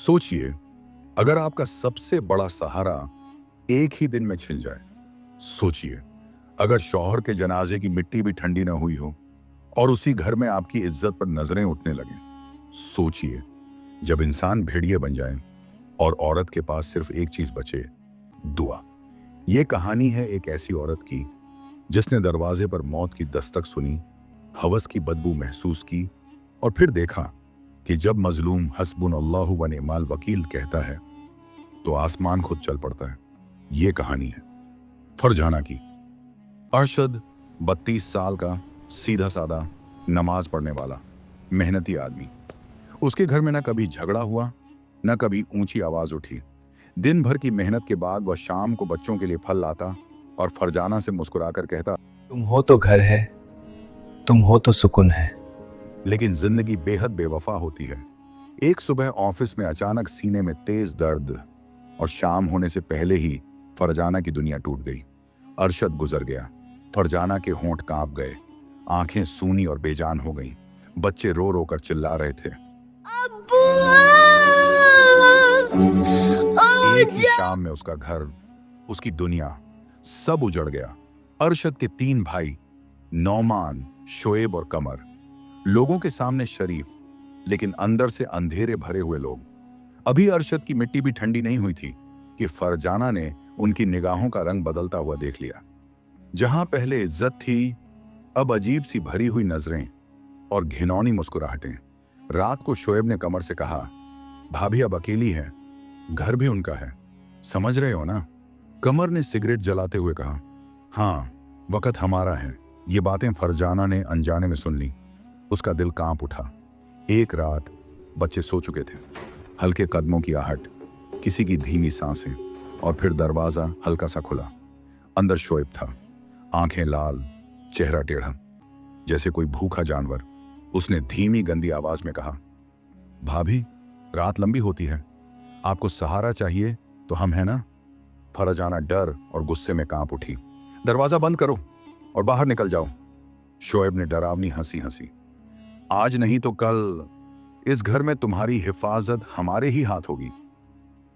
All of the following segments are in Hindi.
सोचिए, अगर आपका सबसे बड़ा सहारा एक ही दिन में छिन जाए। सोचिए, अगर शौहर के जनाजे की मिट्टी भी ठंडी ना हुई हो और उसी घर में आपकी इज्जत पर नजरें उठने लगें। सोचिए, जब इंसान भेड़िए बन जाए और औरत के पास सिर्फ एक चीज बचे, दुआ। यह कहानी है एक ऐसी औरत की जिसने दरवाजे पर मौत की दस्तक सुनी, हवस की बदबू महसूस की और फिर देखा कि जब मजलूम हस्बुनल्लाहु व निअमल वकील कहता है तो आसमान खुद चल पड़ता है। ये कहानी है फरजाना की। अरशद 32 साल का, सीधा साधा, नमाज पढ़ने वाला, मेहनती आदमी। उसके घर में ना कभी झगड़ा हुआ, ना कभी ऊंची आवाज उठी। दिन भर की मेहनत के बाद वह शाम को बच्चों के लिए फल लाता और फरजाना से मुस्कुराकर कहता, तुम हो तो घर है, तुम हो तो सुकून है। लेकिन जिंदगी बेहद बेवफा होती है। एक सुबह ऑफिस में अचानक सीने में तेज दर्द और शाम होने से पहले ही फरजाना की दुनिया टूट गई। अरशद गुजर गया। फरजाना के होंठ कांप गए, आंखें सूनी और बेजान हो गईं। बच्चे रो रो कर चिल्ला रहे थे। एक ही शाम में उसका घर, उसकी दुनिया, सब उजड़ गया। अरशद के 3 भाई, नौमान, शोएब और कमर, लोगों के सामने शरीफ लेकिन अंदर से अंधेरे भरे हुए लोग। अभी अरशद की मिट्टी भी ठंडी नहीं हुई थी कि फरजाना ने उनकी निगाहों का रंग बदलता हुआ देख लिया। जहां पहले इज्जत थी, अब अजीब सी भरी हुई नजरें और घिनौनी मुस्कुराहटें। रात को शोएब ने कमर से कहा, भाभी अब अकेली है, घर भी उनका है, समझ रहे हो ना? कमर ने सिगरेट जलाते हुए कहा, हाँ, वक्त हमारा है। ये बातें फरजाना ने अनजाने में सुन ली। उसका दिल कांप उठा। एक रात बच्चे सो चुके थे। हल्के कदमों की आहट, किसी की धीमी सांसें और फिर दरवाजा हल्का सा खुला। अंदर शोएब था, आंखें लाल, चेहरा टेढ़ा, जैसे कोई भूखा जानवर। उसने धीमी गंदी आवाज में कहा, भाभी, रात लंबी होती है, आपको सहारा चाहिए तो हम हैं ना? फरजाना डर और गुस्से में कांप उठी। दरवाजा बंद करो और बाहर निकल जाओ। शोएब ने डरावनी हंसी हंसी। आज नहीं तो कल इस घर में तुम्हारी हिफाजत हमारे ही हाथ होगी।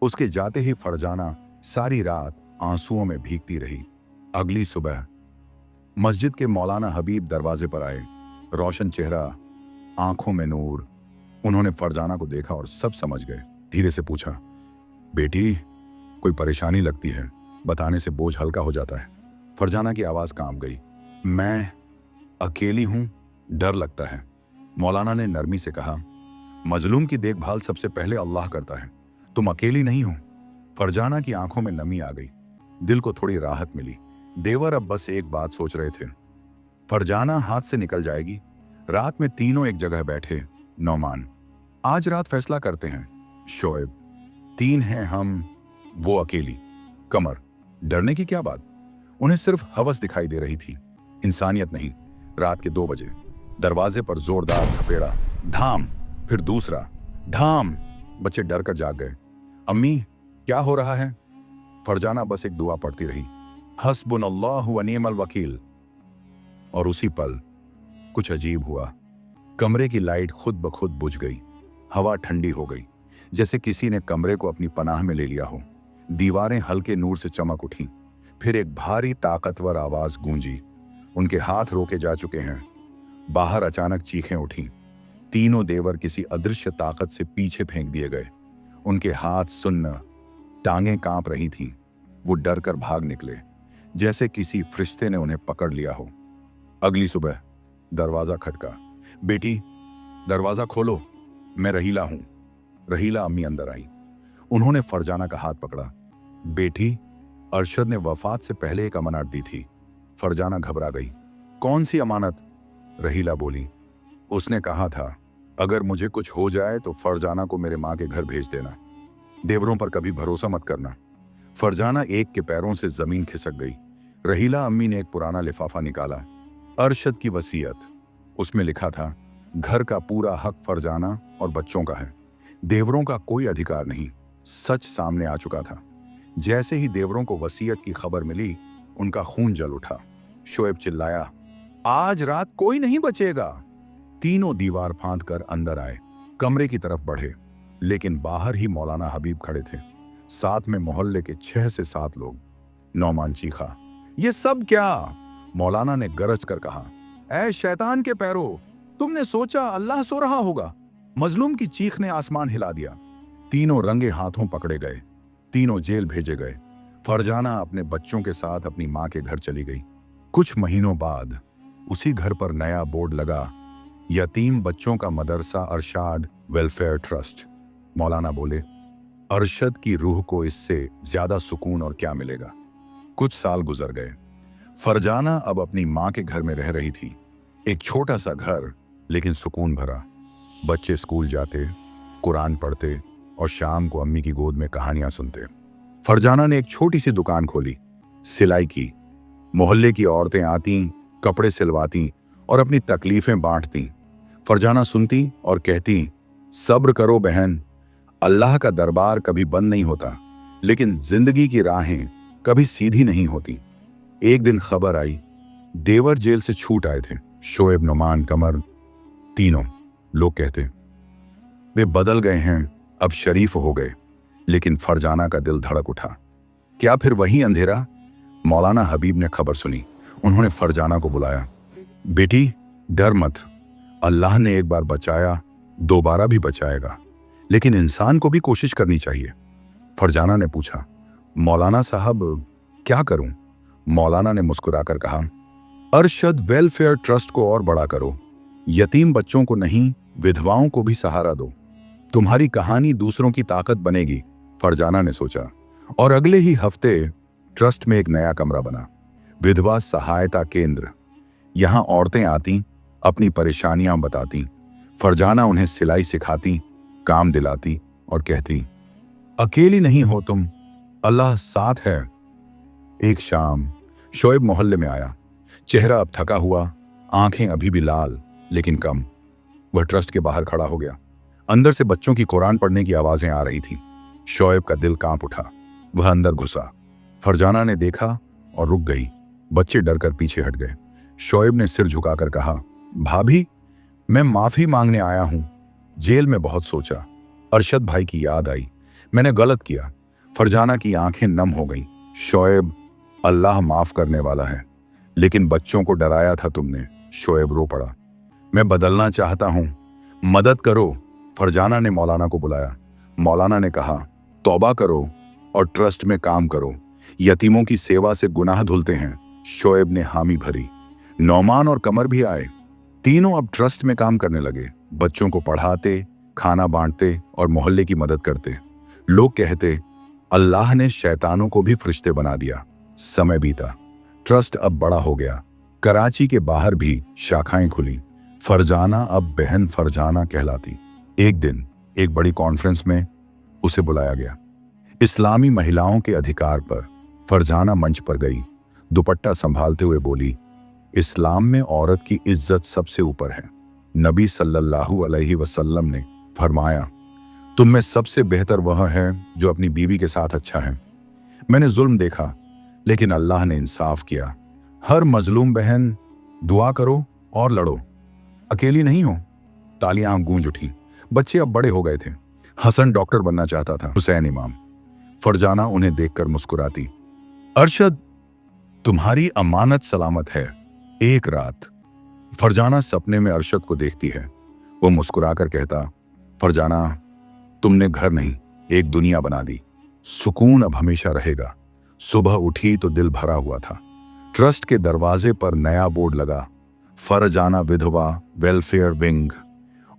उसके जाते ही फरजाना सारी रात आंसुओं में भीगती रही। अगली सुबह मस्जिद के मौलाना हबीब दरवाजे पर आए, रोशन चेहरा, आंखों में नूर। उन्होंने फरजाना को देखा और सब समझ गए। धीरे से पूछा, बेटी, कोई परेशानी लगती है? बताने से बोझ हल्का हो जाता है। फरजाना की आवाज कांप गई। मैं अकेली हूं, डर लगता है। मौलाना ने नरमी से कहा, मजलूम की देखभाल सबसे पहले अल्लाह करता है, तुम अकेली नहीं हो। फरजाना की आंखों में नमी आ गई, दिल को थोड़ी राहत मिली। देवर अब बस एक बात सोच रहे थे, फरजाना हाथ से निकल जाएगी। रात में तीनों एक जगह बैठे। नौमान, आज रात फैसला करते हैं। शोएब, 3 हैं हम, वो अकेली। कमर, डरने की क्या बात? उन्हें सिर्फ हवस दिखाई दे रही थी, इंसानियत नहीं। रात के 2 बजे दरवाजे पर जोरदार थपेड़ा, धाम, फिर दूसरा धाम। बच्चे डर कर जाग गए। अम्मी, क्या हो रहा है? फरजाना बस एक दुआ पढ़ती रही, हस्बुनल्लाहु व निअमल वकील। और उसी पल कुछ अजीब हुआ। कमरे की लाइट खुद ब खुद बुझ गई। हवा ठंडी हो गई, जैसे किसी ने कमरे को अपनी पनाह में ले लिया हो। दीवारें हल्के नूर से चमक उठी। फिर एक भारी ताकतवर आवाज गूंजी, उनके हाथ रोके जा चुके हैं। बाहर अचानक चीखें उठी। तीनों देवर किसी अदृश्य ताकत से पीछे फेंक दिए गए। उनके हाथ सुन्न, टांगें कांप रही थीं। वो डर कर भाग निकले, जैसे किसी फरिश्ते ने उन्हें पकड़ लिया हो। अगली सुबह दरवाजा खटका। बेटी, दरवाजा खोलो, मैं रहीला हूं। रहीला अम्मी अंदर आई। उन्होंने फरजाना का हाथ पकड़ा। बेटी, अरशद ने वफात से पहले एक अमानत दी थी। फरजाना घबरा गई। कौन सी अमानत? रहीला बोली, उसने कहा था अगर मुझे कुछ हो जाए तो फरजाना को मेरे माँ के घर भेज देना। देवरों पर कभी भरोसा मत करना। फरजाना एक के पैरों से जमीन खिसक गई। रहीला अम्मी ने एक पुराना लिफाफा निकाला, अरशद की वसीयत। उसमें लिखा था, घर का पूरा हक फरजाना और बच्चों का है, देवरों का कोई अधिकार नहीं। सच सामने आ चुका था। जैसे ही देवरों को वसीयत की खबर मिली, उनका खून जल उठा। शोएब चिल्लाया, आज रात कोई नहीं बचेगा। तीनों दीवार फांद कर अंदर आए, कमरे की तरफ बढ़े। लेकिन बाहर ही मौलाना हबीब खड़े थे, साथ में मोहल्ले के 6 से 7 लोग। नौमान चीखा, ये सब क्या? मौलाना ने गरज कर कहा, ऐ शैतान के पैरों, तुमने सोचा अल्लाह सो रहा होगा? मजलूम की चीख ने आसमान हिला दिया। तीनों रंगे हाथों पकड़े गए, तीनों जेल भेजे गए। फरजाना अपने बच्चों के साथ अपनी मां के घर चली गई। कुछ महीनों बाद उसी घर पर नया बोर्ड लगा, यतीम बच्चों का मदरसा अरशाद वेलफेयर ट्रस्ट। मौलाना बोले, अरशद की रूह को इससे ज्यादा सुकून और क्या मिलेगा। कुछ साल गुजर गए। फरजाना अब अपनी मां के घर में रह रही थी। एक छोटा सा घर, लेकिन सुकून भरा। बच्चे स्कूल जाते, कुरान पढ़ते और शाम को अम्मी की गोद में कहानियां सुनते। फरजाना ने एक छोटी सी दुकान खोली, सिलाई की। मोहल्ले की औरतें आती, कपड़े सिलवाती और अपनी तकलीफें बांटती। फरजाना सुनती और कहती, सब्र करो बहन, अल्लाह का दरबार कभी बंद नहीं होता, लेकिन जिंदगी की राहें कभी सीधी नहीं होती। एक दिन खबर आई, देवर जेल से छूट आए थे। शोएब, नुमान, कमर, तीनों। लोग कहते, वे बदल गए हैं, अब शरीफ हो गए। लेकिन फरजाना का दिल धड़क उठा। क्या फिर वही अंधेरा? मौलाना हबीब ने खबर सुनी। उन्होंने फरजाना को बुलाया। बेटी, डर मत, अल्लाह ने एक बार बचाया, दोबारा भी बचाएगा, लेकिन इंसान को भी कोशिश करनी चाहिए। फरजाना ने पूछा, मौलाना साहब क्या करूं? मौलाना ने मुस्कुराकर कहा, अरशद वेलफेयर ट्रस्ट को और बड़ा करो, यतीम बच्चों को नहीं, विधवाओं को भी सहारा दो। तुम्हारी कहानी दूसरों की ताकत बनेगी। फरजाना ने सोचा, और अगले ही हफ्ते ट्रस्ट में एक नया कमरा बना, विधवा सहायता केंद्र। यहां औरतें आती, अपनी परेशानियां बताती। फरजाना उन्हें सिलाई सिखाती, काम दिलाती और कहती, अकेली नहीं हो तुम, अल्लाह साथ है। एक शाम शोएब मोहल्ले में आया। चेहरा अब थका हुआ, आंखें अभी भी लाल, लेकिन कम। वह ट्रस्ट के बाहर खड़ा हो गया। अंदर से बच्चों की कुरान पढ़ने की आवाजें आ रही थीं। शोएब का दिल कांप उठा। वह अंदर घुसा। फरजाना ने देखा और रुक गई। बच्चे डरकर पीछे हट गए। शोएब ने सिर झुकाकर कहा, भाभी, मैं माफी मांगने आया हूं। जेल में बहुत सोचा, अरशद भाई की याद आई, मैंने गलत किया। फरजाना की आंखें नम हो गईं। शोएब, अल्लाह माफ करने वाला है, लेकिन बच्चों को डराया था तुमने। शोएब रो पड़ा। मैं बदलना चाहता हूं, मदद करो। फरजाना ने मौलाना को बुलाया। मौलाना ने कहा, तौबा करो और ट्रस्ट में काम करो, यतीमों की सेवा से गुनाह धुलते हैं। शोएब ने हामी भरी। नौमान और कमर भी आए। तीनों अब ट्रस्ट में काम करने लगे, बच्चों को पढ़ाते, खाना बांटते और मोहल्ले की मदद करते। लोग कहते, अल्लाह ने शैतानों को भी फरिश्ते बना दिया। समय बीता, ट्रस्ट अब बड़ा हो गया। कराची के बाहर भी शाखाएं खुली। फरजाना अब बहन फरजाना कहलाती। एक दिन एक बड़ी कॉन्फ्रेंस में उसे बुलाया गया। इस्लामी महिलाओं के अधिकार पर। फरजाना मंच पर गई, दुपट्टा संभालते हुए बोली, इस्लाम में औरत की इज्जत सबसे ऊपर है। नबी सल्लल्लाहु अलैहि वसल्लम ने फरमाया, तुम में सबसे बेहतर वह है जो अपनी बीवी के साथ अच्छा है। मैंने जुल्म देखा, लेकिन अल्लाह ने इंसाफ किया। हर मजलूम बहन, दुआ करो और लड़ो, अकेली नहीं हो। तालियां गूंज उठी। बच्चे अब बड़े हो गए थे। हसन डॉक्टर बनना चाहता था, हुसैन इमाम। फरजाना उन्हें देखकर मुस्कुराती, अरशद, तुम्हारी अमानत सलामत है। एक रात फरजाना सपने में अरशद को देखती है। वो मुस्कुराकर कहता, फरजाना, तुमने घर नहीं, एक दुनिया बना दी। सुकून अब हमेशा रहेगा। सुबह उठी तो दिल भरा हुआ था। ट्रस्ट के दरवाजे पर नया बोर्ड लगा, फरजाना विधवा वेलफेयर विंग।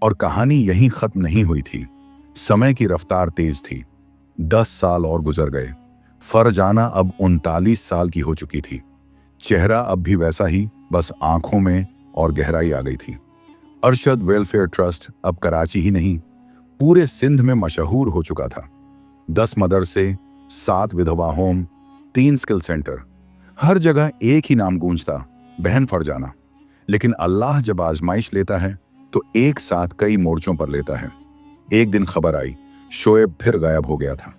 और कहानी यहीं खत्म नहीं हुई थी। समय की रफ्तार तेज थी। 10 साल और गुजर गए। फरजाना अब 39 साल की हो चुकी थी। चेहरा अब भी वैसा ही, बस आंखों में और गहराई आ गई थी। अरशद वेलफेयर ट्रस्ट अब कराची ही नहीं, पूरे सिंध में मशहूर हो चुका था। 10 मदरसे, 7 विधवा होम, 3 स्किल सेंटर, हर जगह एक ही नाम गूंजता, बहन फरजाना। लेकिन अल्लाह जब आजमाइश लेता है तो एक साथ कई मोर्चों पर लेता है। एक दिन खबर आई, शोएब फिर गायब हो गया था।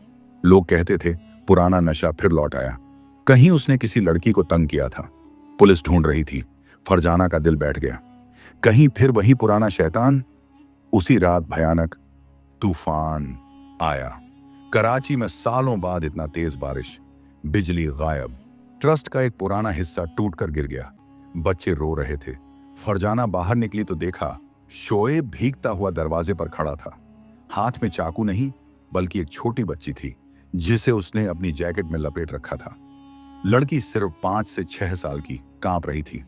लोग कहते थे, पुराना नशा फिर लौट आया। कहीं उसने किसी लड़की को तंग किया था। पुलिस ढूंढ रही थी। फरजाना का दिल बैठ गया। कहीं फिर वही पुराना शैतान। उसी रात भयानक तूफान आया। कराची में सालों बाद इतना तेज बारिश, बिजली गायब, ट्रस्ट का एक पुराना हिस्सा टूटकर गिर गया। बच्चे रो रहे थे। फरजाना बाहर निकली तो देखा शोएब भीगता हुआ दरवाजे पर खड़ा था। हाथ में चाकू नहीं बल्कि एक छोटी बच्ची थी जिसे उसने अपनी जैकेट में लपेट रखा था। लड़की सिर्फ 5 से 6 साल की, कांप रही थी।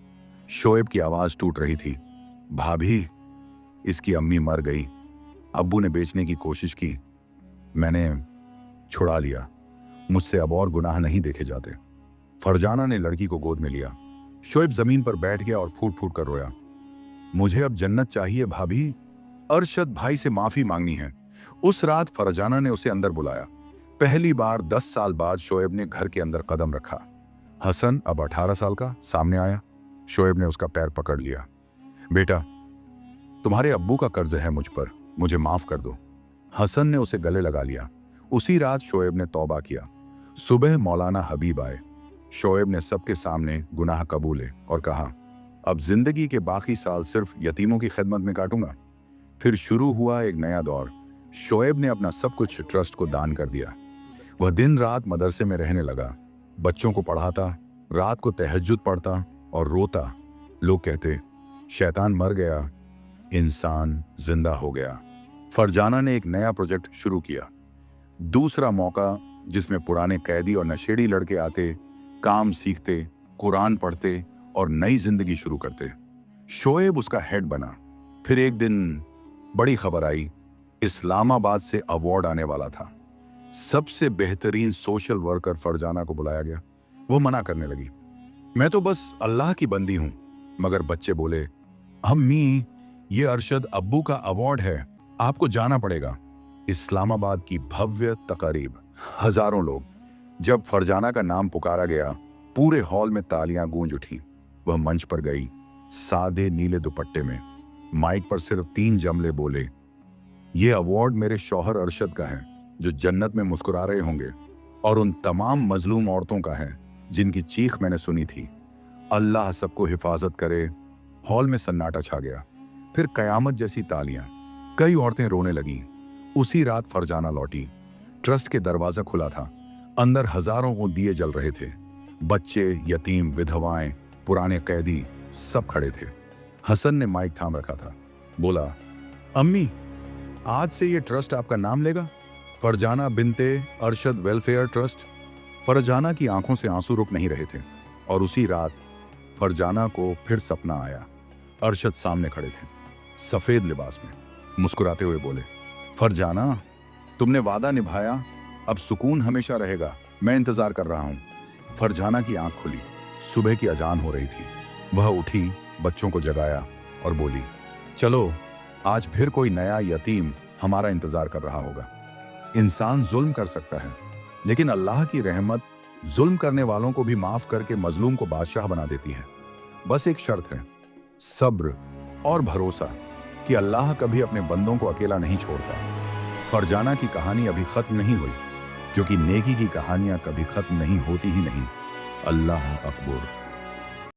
शोएब की आवाज टूट रही थी, भाभी, इसकी अम्मी मर गई। अब्बू ने बेचने की कोशिश की, मैंने छुड़ा लिया। मुझसे अब और गुनाह नहीं देखे जाते। फरजाना ने लड़की को गोद में लिया। शोएब जमीन पर बैठ गया और फूट फूट कर रोया। मुझे अब जन्नत चाहिए भाभी, अरशद भाई से माफी मांगनी है। उस रात फरजाना ने उसे अंदर बुलाया। पहली बार 10 साल बाद शोएब ने घर के अंदर कदम रखा। हसन, अब 18 साल का, सामने आया। शोएब ने उसका पैर पकड़ लिया। बेटा, तुम्हारे अब्बू का कर्ज है मुझ पर, मुझे माफ कर दो। हसन ने उसे गले लगा लिया। उसी रात शोएब ने तौबा किया। सुबह मौलाना हबीब आए। शोएब ने सबके सामने गुनाह कबूले और कहा, अब जिंदगी के बाकी साल सिर्फ यतीमों की खिदमत में काटूंगा। फिर शुरू हुआ एक नया दौर। शोएब ने अपना सब कुछ ट्रस्ट को दान कर दिया। वह दिन रात मदरसे में रहने लगा, बच्चों को पढ़ाता, रात को तहज्जुद पढ़ता और रोता। लोग कहते, शैतान मर गया, इंसान जिंदा हो गया। फरजाना ने एक नया प्रोजेक्ट शुरू किया। दूसरा मौका, जिसमें पुराने कैदी और नशेड़ी लड़के आते, काम सीखते, कुरान पढ़ते और नई जिंदगी शुरू करते। शोएब उसका हेड बना। फिर एक दिन बड़ी खबर आई, इस्लामाबाद से अवार्ड आने वाला था। सबसे बेहतरीन सोशल वर्कर फरजाना को बुलाया गया। वो मना करने लगी, मैं तो बस अल्लाह की बंदी हूं। मगर बच्चे बोले, अम्मी, ये अरशद अब्बू का अवार्ड है, आपको जाना पड़ेगा। इस्लामाबाद की भव्य तकरीब, हजारों लोग। जब फरजाना का नाम पुकारा गया, पूरे हॉल में तालियां गूंज उठी। वह मंच पर गई, सादे नीले दुपट्टे में। माइक पर सिर्फ 3 जमले बोले, ये अवार्ड मेरे शौहर अरशद का है जो जन्नत में मुस्कुरा रहे होंगे, और उन तमाम मजलूम औरतों का है जिनकी चीख मैंने सुनी थी। अल्लाह सबको हिफाजत करे। हॉल में सन्नाटा छा गया। फिर कयामत जैसी तालियां। कई औरतें रोने लगीं। उसी रात फरजाना लौटी। ट्रस्ट के दरवाजा खुला था। अंदर हजारों को दिए जल रहे थे। बच्चे, यतीम, विधवाएं, पुराने कैदी सब खड़े थे। हसन ने माइक थाम रखा था। बोला, अम्मी, आज से ये ट्रस्ट आपका नाम लेगा, फरजाना बिनते अरशद वेलफेयर ट्रस्ट। फरजाना की आंखों से आंसू रुक नहीं रहे थे। और उसी रात फरजाना को फिर सपना आया। अरशद सामने खड़े थे, सफेद लिबास में, मुस्कुराते हुए बोले, फरजाना, तुमने वादा निभाया, अब सुकून हमेशा रहेगा, मैं इंतजार कर रहा हूं। फरजाना की आंख खुली। सुबह की अजान हो रही थी। वह उठी, बच्चों को जगाया और बोली, चलो, आज फिर कोई नया यतीम हमारा इंतजार कर रहा होगा। इंसान जुल्म कर सकता है, लेकिन अल्लाह की रहमत जुल्म करने वालों को भी माफ करके मजलूम को बादशाह बना देती है। बस एक शर्त है, सब्र और भरोसा कि अल्लाह कभी अपने बंदों को अकेला नहीं छोड़ता। फरजाना की कहानी अभी खत्म नहीं हुई, क्योंकि नेकी की कहानियां कभी खत्म नहीं होती ही नहीं। अल्लाह अकबर।